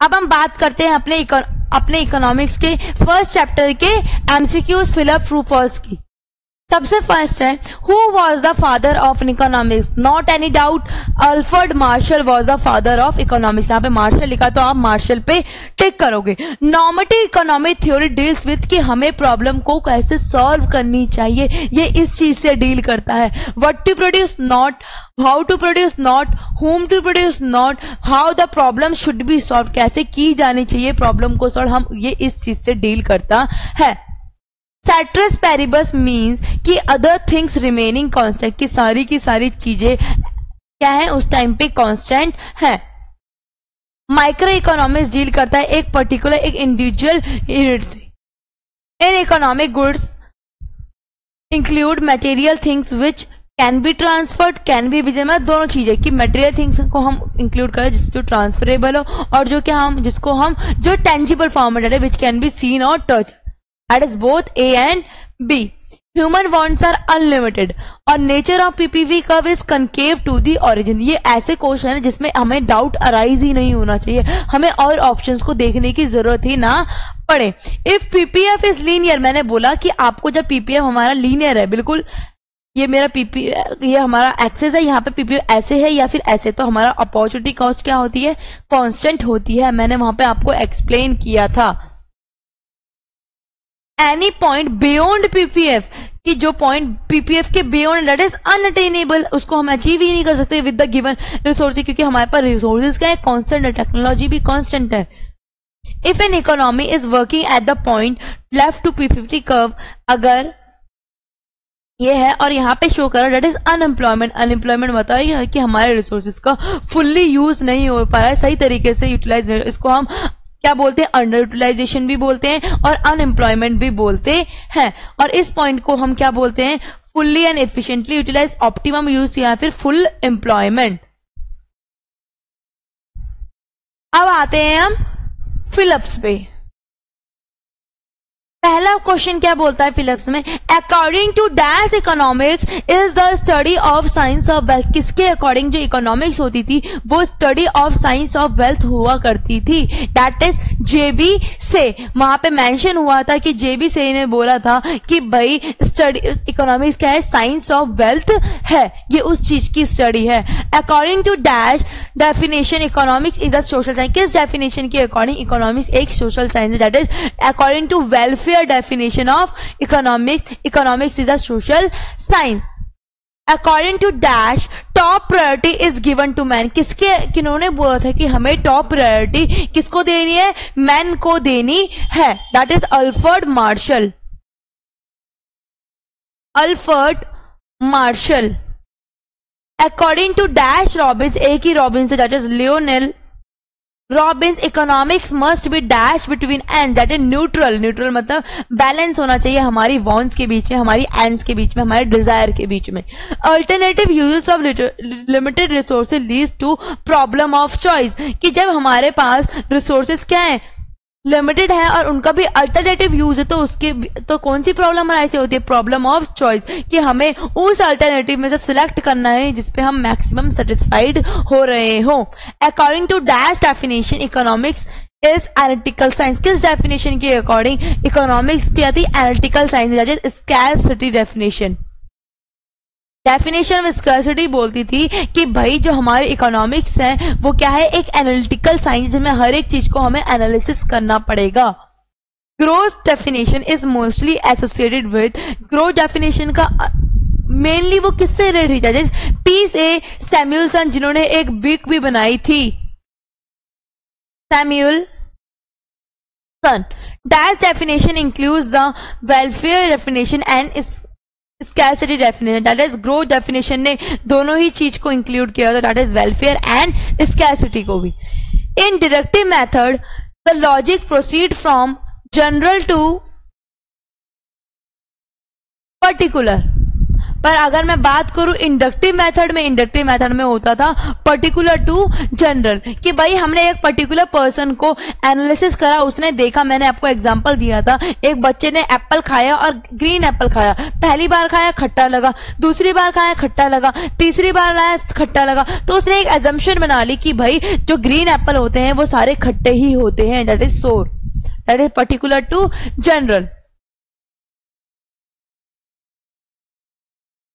अब हम बात करते हैं अपने इकोनॉमिक्स के फर्स्ट चैप्टर के एमसीक्यूज फिलअप ट्रू फॉल्स की। सबसे फर्स्ट है, who was the father of economics? Not any doubt, Alfred Marshall was the father of economics. यहाँ पे मार्शल लिखा तो आप मार्शल पे टिक करोगे। Normative economic theory deals with कि हमें प्रॉब्लम को कैसे सॉल्व करनी चाहिए, ये इस चीज से डील करता है। What to produce, not how to produce, not whom to produce, not how the problem should be solve, कैसे की जानी चाहिए प्रॉब्लम को सॉल्व, हम ये इस चीज से डील करता है। Ceteris paribus मीन्स कि अदर थिंग्स रिमेनिंग कांस्टेंट, की सारी चीजें क्या है उस टाइम पे कांस्टेंट है। माइक्रो इकोनॉमिक्स डील करता है एक पर्टिकुलर एक इंडिविजुअल यूनिट से। In economic goods include material things which can be transferred, can be मतलब दोनों चीजें कि मटेरियल थिंग्स को हम इंक्लूड करें जो ट्रांसफरेबल हो, और जो क्या हम जिसको हम जो टेंजिबल फॉर्म में डालें विच कैन बी सीन और touch, that is both A and B. Human wants are unlimited और nature of PPV curve is concave to the origin। ये ऐसे क्वेश्चन है जिसमें हमें डाउट अराइज ही नहीं होना चाहिए, हमें और ऑप्शंस को देखने की जरूरत ही ना पड़े। इफ PPF is linear, मैंने बोला कि आपको जब PPF हमारा लीनियर है, बिल्कुल ये मेरा ये हमारा एक्सेस है, यहाँ पे PPF ऐसे है या फिर ऐसे, तो हमारा अपॉर्चुनिटी कॉस्ट क्या होती है, कांस्टेंट होती है। मैंने वहां पे आपको एक्सप्लेन किया था। एनी पॉइंट बियॉन्ड पीपीएफ, कि जो पॉइंट पीपीएफ के बियॉन्ड दैट इज अनअटेनेबल, उसको हम अचीव ही नहीं कर सकते विद द गिवन रिसोर्सेज, क्योंकि हमारे पास रिसोर्सेज क्या है, कांस्टेंट है, टेक्नोलॉजी भी कांस्टेंट है। If an economy is working at the point left to P50 curve, अगर ये है और यहाँ पे शो करा दैट इज अनएम्प्लॉयमेंट, अनएम्प्लॉयमेंट बताइए कि हमारे रिसोर्सेज का फुल्ली यूज नहीं हो पा रहा है, सही तरीके से यूटिलाइज नहीं, इसको हम क्या बोलते हैं, अंडर यूटिलाइजेशन भी बोलते हैं और अनएम्प्लॉयमेंट भी बोलते हैं। और इस पॉइंट को हम क्या बोलते हैं, fully and efficiently utilise, optimum use या फिर फुल एम्प्लॉयमेंट। अब आते हैं हम फिलिप्स पे। पहला क्वेश्चन क्या बोलता है फिलिप्स में, according to dash economics is the study of science of wealth. किसके अकॉर्डिंग जो इकोनॉमिक्स होती थी वो study of science of wealth हुआ करती थी, दैट इज जेबी से। वहां पे मेंशन हुआ था कि जेबी से ने बोला था कि भाई स्टडी इकोनॉमिक्स क्या है, साइंस ऑफ वेल्थ है, ये उस चीज की स्टडी है। According to dash definition economics is a social science. किस डेफिनेशन के अकॉर्डिंग इकोनॉमिक्स एक सोशल साइंस है, that is according to welfare definition of economics is a social science. According to dash top priority is given to man। किन्होंने बोला था कि हमें top priority किसको देनी है, मैन को देनी है, that is Alfred Marshall. Alfred Marshall. According to dash Robbins, एक ही रॉबिन्स है, that is Lionel Robbins. Economics must be dash between and, that is neutral. Neutral मतलब बैलेंस होना चाहिए हमारी वॉन्ट्स के बीच में, हमारी एंड्स के बीच में, हमारे डिजायर के बीच में। Alternative uses of limited resources leads to problem of choice, कि जब हमारे पास रिसोर्सेज क्या है, लिमिटेड है और उनका भी अल्टरनेटिव यूज है, तो उसके तो कौन सी प्रॉब्लम हमारी होती है, प्रॉब्लम ऑफ चॉइस, कि हमें उस अल्टरनेटिव में से सिलेक्ट करना है जिसपे हम मैक्सिमम सेटिस्फाइड हो रहे हो। According to dash definition economics is analytical science. किस डेफिनेशन के अकॉर्डिंग इकोनॉमिक्स क्या थी, analytical science, that is scarcity definition. Definition of scarcity बोलती थी कि भाई जो हमारे इकोनॉमिक्स है वो क्या है, एक एनालिटिकल साइंस जिसमें हर एक चीज को हमें एनालिसिस करना पड़ेगा। Growth definition is mostly associated with, growth definition का मेनली वो किससे रिलेटेड है, P.A. सैमुअलसन, जिन्होंने एक बुक भी बनाई थी, Samuelson. Dash definition includes the welfare definition and scarcity definition, that is growth definition ने दोनों ही चीज को इंक्लूड किया था, that is welfare and scarcity को भी। In deductive method the logic proceed from general to particular. पर अगर मैं बात करूं इंडक्टिव मेथड में होता था पर्टिकुलर टू जनरल, कि भाई हमने एक पर्टिकुलर पर्सन को एनालिसिस करा, उसने देखा, मैंने आपको एग्जांपल दिया था, एक बच्चे ने एप्पल खाया और ग्रीन एप्पल खाया, पहली बार खाया खट्टा लगा, दूसरी बार खाया खट्टा लगा, तीसरी बार लाया खट्टा लगा, तो उसने एक एजम्पशन बना ली कि भाई जो ग्रीन एप्पल होते हैं वो सारे खट्टे ही होते हैं, that is sour, that is particular to general.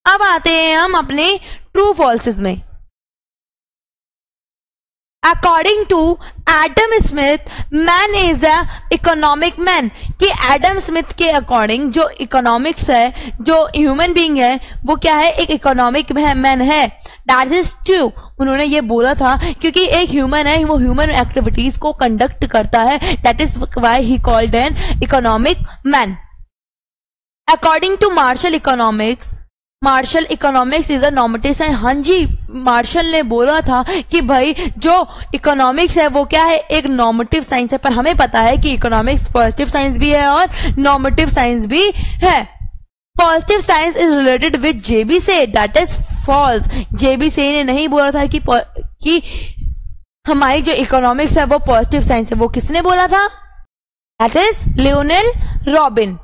अब आते हैं हम अपने ट्रू फॉल्सेस में। According to Adam Smith, man is a economic man, कि एडम स्मिथ के अकॉर्डिंग जो इकोनॉमिक्स है, जो ह्यूमन बीइंग है, वो क्या है, एक इकोनॉमिक मैन है। दैट इज ट्रू, उन्होंने ये बोला था क्योंकि एक ह्यूमन है, वो ह्यूमन एक्टिविटीज को कंडक्ट करता है, that is why he called an economic man. According to Marshall economics is a normative science. हाँ जी, मार्शल ने बोला था कि भाई जो इकोनॉमिक्स है वो क्या है, एक नॉर्मेटिव साइंस है, पर हमें पता है कि इकोनॉमिक्स पॉजिटिव साइंस भी है और नॉर्मेटिव साइंस भी है। Positive science is related with JB से, दैट इज फॉल्स। जेबी से ने नहीं बोला था कि हमारी जो इकोनॉमिक्स है वो पॉजिटिव साइंस है, वो किसने बोला था, that is Lionel robin.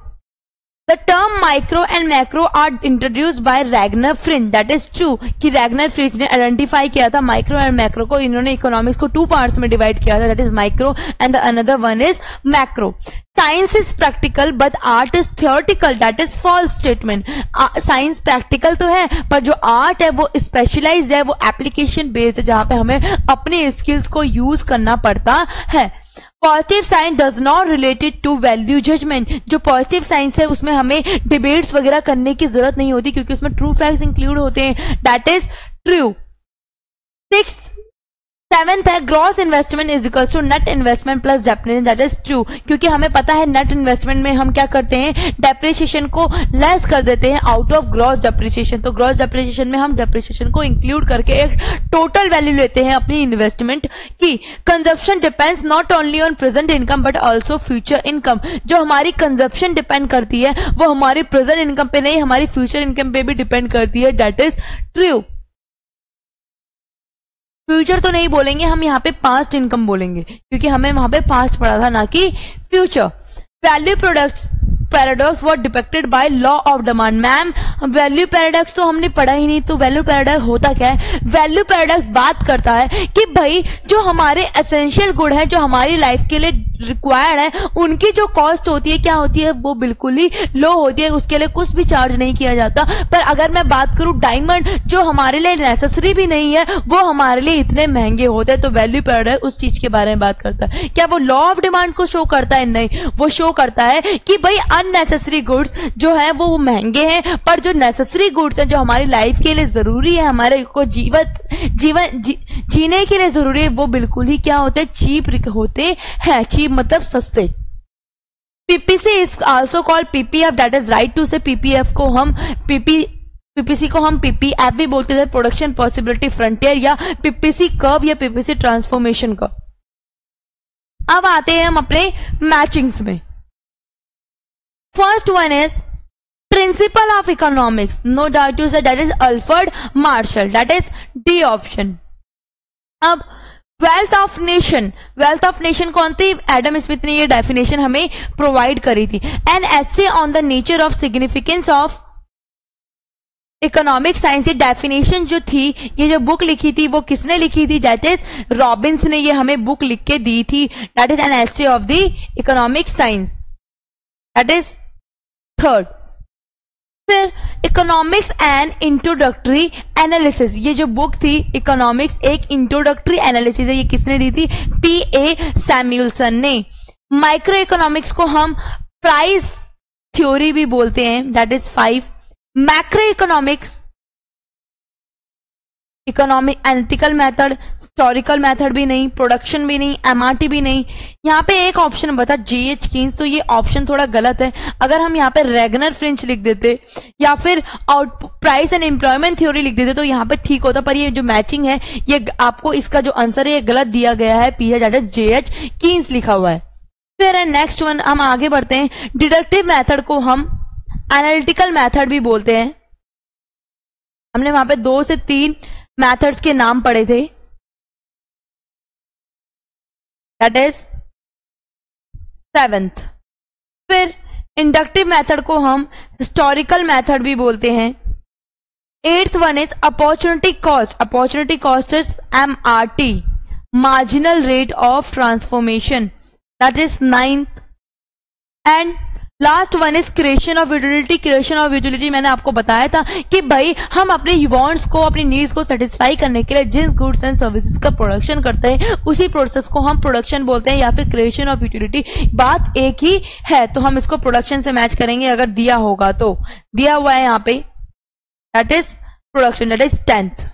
The term micro and macro are introduced by Ragnar Fringe. That is true कि Ragnar Fringe ने आइडेंटिफाई किया था माइक्रो एंड मैक्रो को। इन्होंने इकोनॉमिक्स को 2 पार्ट्स में डिवाइड किया था, that is micro and the another one is macro. Science is practical but art is theoretical, that is false statement. Science practical तो है पर जो आर्ट है वो स्पेशलाइज्ड है, वो एप्लीकेशन बेस्ड है, जहां पे हमें अपने स्किल्स को यूज करना पड़ता है। Positive science does not related to value judgement. जो पॉजिटिव साइंस है उसमें हमें डिबेट्स वगैरह करने की जरूरत नहीं होती क्योंकि उसमें ट्रू फैक्ट्स इंक्लूड होते हैं, दैट इज ट्रू। 7th है gross investment is equal to net investment plus depreciation, that is true, क्योंकि हमें पता है नेट इन्वेस्टमेंट में हम क्या करते हैं, डेप्रिसिएशन को लेस कर देते हैं आउट ऑफ ग्रॉस डेप्रिसिएशन। तो ग्रॉस डेप्रिसिएशन में हम डेप्रिसिएशन को इंक्लूड करके एक टोटल वैल्यू लेते हैं अपनी इन्वेस्टमेंट की। Consumption depends not only on present income but also future income. जो हमारी कंजप्शन डिपेंड करती है वो हमारी प्रेजेंट इनकम पे नहीं, हमारी फ्यूचर इनकम पे भी डिपेंड करती है, दैट इज ट्रू। फ्यूचर तो नहीं बोलेंगे हम, यहाँ पे पास्ट इनकम बोलेंगे क्योंकि हमें वहां पे पास्ट पढ़ा था ना कि future. Value products paradox were depicted by law of demand. Ma'am value paradox तो हमने पढ़ा ही नहीं, तो वैल्यू पैराडॉक्स होता क्या है? वैल्यू पैराडॉक्स बात करता है कि भाई जो हमारे एसेंशियल गुड है, जो हमारी लाइफ के लिए रिक्वायर्ड है, उनकी जो कॉस्ट होती है क्या होती है, वो बिल्कुल ही लो होती है, उसके लिए कुछ भी चार्ज नहीं किया जाता। पर अगर मैं बात करूं डायमंड जो हमारे लिए नेसेसरी भी नहीं है, वो हमारे लिए इतने महंगे होते हैं, तो वैल्यू पैराडॉक्स उस चीज के बारे में बात करता है। क्या वो लॉ ऑफ डिमांड को शो करता है? नहीं, वो शो करता है कि भाई अननेसेसरी गुड्स जो है वो महंगे हैं, पर जो नेसेसरी गुड्स हैं, जो हमारी लाइफ के लिए जरूरी है, हमारे को जीने के लिए जरूरी है, वो बिल्कुल ही क्या होते हैं, चीप होते हैं। चीप मतलब सस्ते। PPC is also called PPF, that is right to say. PPF को हम पीपीसी को हम पीपीएफ भी बोलते थे, प्रोडक्शन पॉसिबिलिटी फ्रंटियर, या पीपीसी कर्व, या पीपीसी ट्रांसफॉर्मेशन कर्व। अब आते हैं हम अपने मैचिंग्स में। First one is principle of economics, no doubt to say, that is Alfred Marshall, that is D option. अब वेल्थ ऑफ नेशन कौन थी? एडम स्मिथ ने ये डेफिनेशन हमें प्रोवाइड करी थी। An essay on the nature of significance of economic science, ये definition जो थी, ये जो बुक लिखी थी वो किसने लिखी थी? दैट इज रॉबिन्स ने ये हमें बुक लिख के दी थी, that is an essay of the economic science, that is third. फिर इकोनॉमिक्स एंड इंट्रोडक्टरी एनालिसिस, ये जो बुक थी इकोनॉमिक्स एक इंट्रोडक्टरी एनालिसिस है, ये किसने दी थी? पी.ए. सैमुअल्सन ने। माइक्रो इकोनॉमिक्स को हम प्राइस थ्योरी भी बोलते हैं, that is 5। Macro economics economic analytical method, historical method भी नहीं, प्रोडक्शन भी नहीं, एमआरटी भी नहीं। यहाँ पे एक ऑप्शन बता J.H. कीन्स, तो ये ऑप्शन थोड़ा गलत है। अगर हम यहाँ पे रैगनर फ्रिंच लिख देते या फिर प्राइस एंड एम्प्लॉयमेंट थ्योरी लिख देते तो यहाँ पे ठीक होता, पर ये जो मैचिंग है, ये आपको इसका जो आंसर है ये गलत दिया गया है, J.H. कीन्स लिखा हुआ है। फिर नेक्स्ट वन हम आगे बढ़ते हैं। डिडक्टिव मेथड को हम एनालिटिकल मेथड भी बोलते हैं, हमने वहां पे 2 से 3 मेथड्स के नाम पढ़े थे, दैट इज 7th। फिर इंडक्टिव मेथड को हम हिस्टोरिकल मेथड भी बोलते हैं। 8th one is opportunity cost. Opportunity cost is MRT, marginal rate of transformation, that is 9th। And last one is creation of utility. Creation of utility मैंने आपको बताया था कि भाई हम अपने वांट्स को, अपनी नीड्स को सेटिस्फाई करने के लिए जिस गुड्स एंड सर्विसेज का प्रोडक्शन करते हैं उसी प्रोसेस को हम प्रोडक्शन बोलते हैं या फिर क्रिएशन ऑफ यूटिलिटी। बात एक ही है, तो हम इसको प्रोडक्शन से मैच करेंगे अगर दिया होगा तो। दिया हुआ है यहाँ पे, that is production, that is 10th।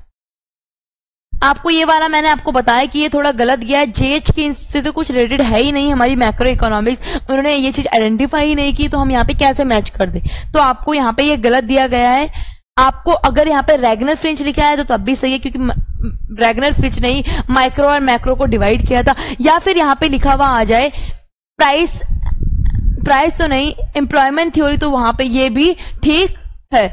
आपको ये वाला मैंने आपको बताया कि ये थोड़ा गलत गया है, जेएच की से तो कुछ रिलेटेड है ही नहीं हमारी मैक्रो इकोनॉमिक्स, उन्होंने ये चीज आइडेंटिफाई ही नहीं की, तो हम यहाँ पे कैसे मैच कर दे। तो आपको यहाँ पे ये गलत दिया गया है। आपको अगर यहाँ पे रैगनर फ्रिंच लिखा है तो तब भी सही है, क्योंकि रैगनर फ्रिंच ने ही माइक्रो और मैक्रो को डिवाइड किया था। या फिर यहाँ पे लिखा हुआ आ जाए प्राइस तो नहीं, एम्प्लॉयमेंट थ्योरी, तो वहां पे ये भी ठीक है।